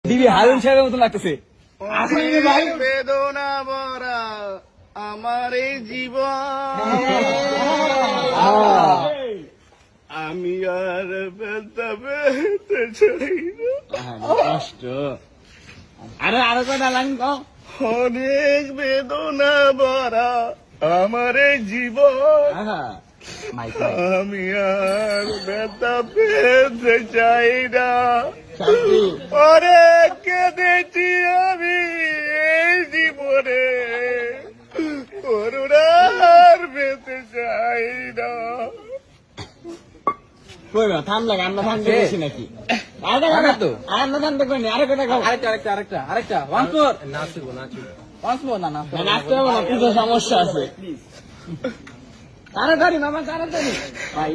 দিবি হারুন সাহেবের মতো লাগতেছে। বেদনা ভরা আমার এই জীবন, আমি আর ব্যথা পেতে চাই না। কষ্ট আরো কয়টা লাইন কও। অনেক বেদনা ভরা আমার এই জীবন, আমি আর ব্যথা পেতে চাই না। অনেক কেঁদেছি আমি এই জীবনে, করুণার পেতে চাই না। ঠান্ডা গান্না ঠান্ডা বেশি নাকি? আরেকটা নাচতে হবে না, কিছু সমস্যা আছে। তাড়াতাড়ি মামা, তাড়াতাড়ি ভাই।